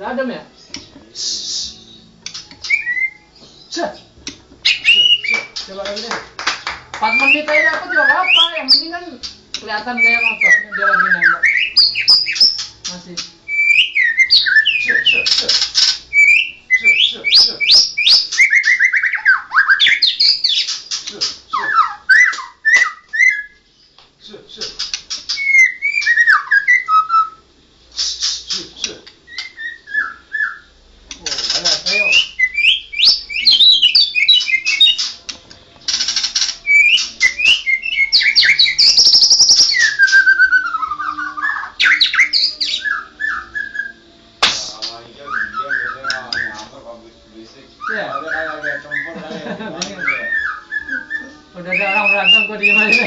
Adem ya? Coba lagi deh. 4 menit aja dapat juga apa? Yang penting kan kelihatan kayak ngototnya dia lagi nembak. Masih. Udah ada orang berantem, gue diem aja.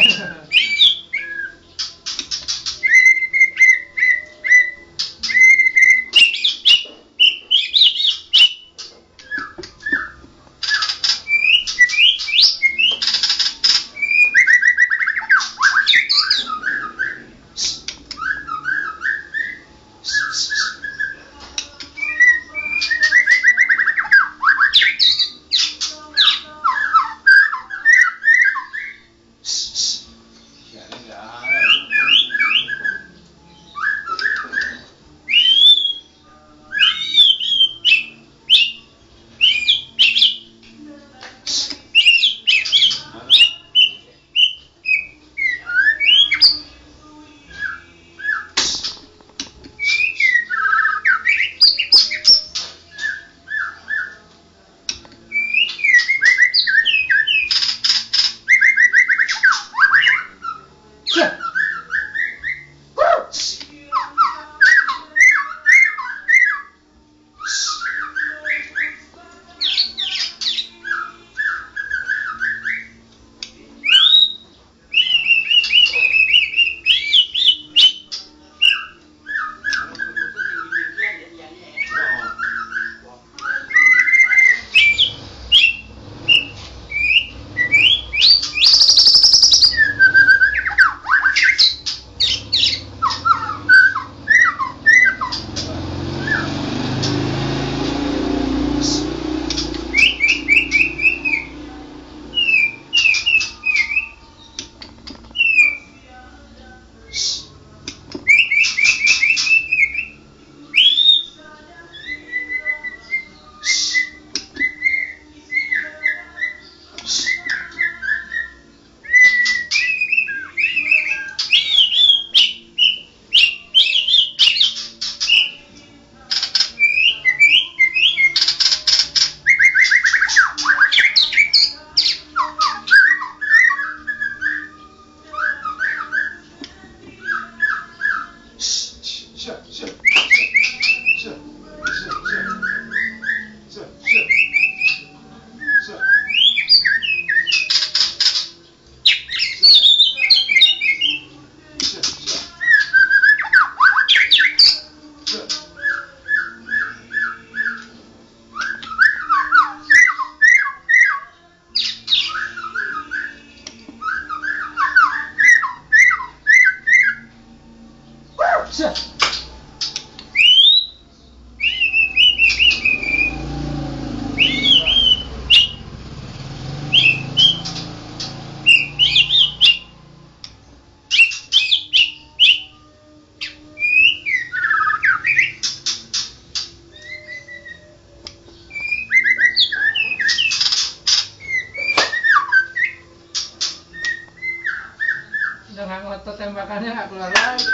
Udah nggak ngotot, tembakannya nggak keluar lagi.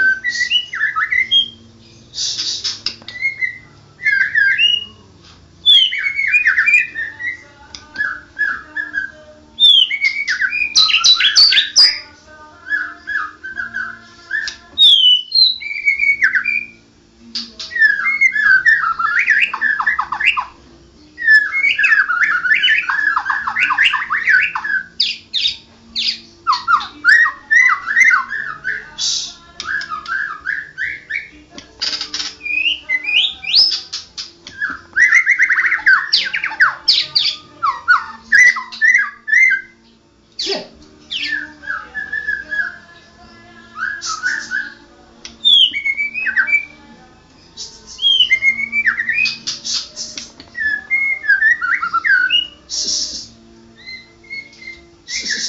Hah?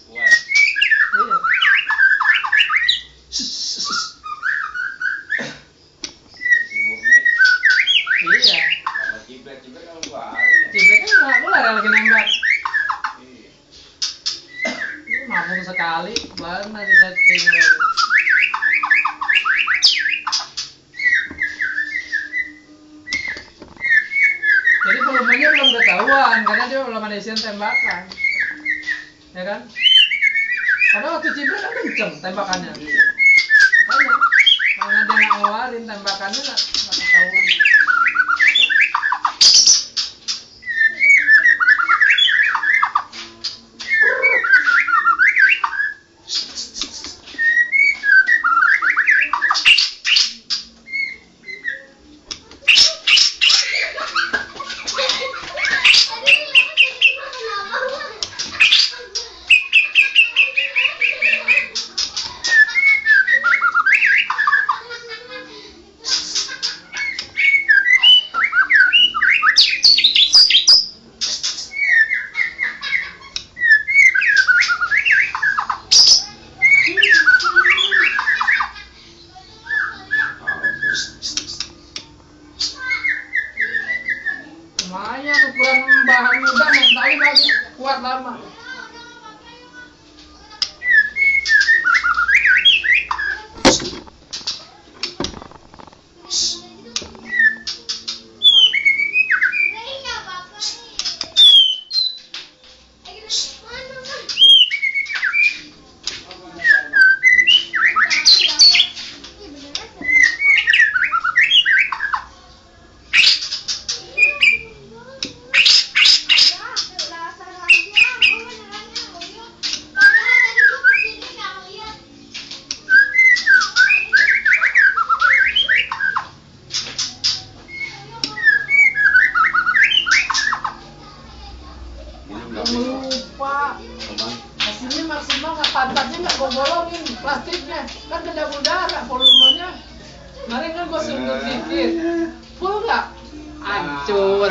Iya. Iya. Ciblek kan nggak keluar lagi nembak. Ini mabung sekali, mana di setting lagi. Jadi volumenya belum ketahuan karena dia belum ada isian tembakan, ya kan? Karena waktu ciblek kan kenceng tembakannya. Makanya, karena dia nggak ngeluarin tembakannya nggak ketahuan. Lumayan ukuran bahan mudah, mentalnya bagus, kuat lama. Lupa hasilnya maksimal nggak, pantatnya nggak gue bolongin plastiknya kan kedap udara volumenya. Kemarin kan gue sungguh dikit full nggak, hancur.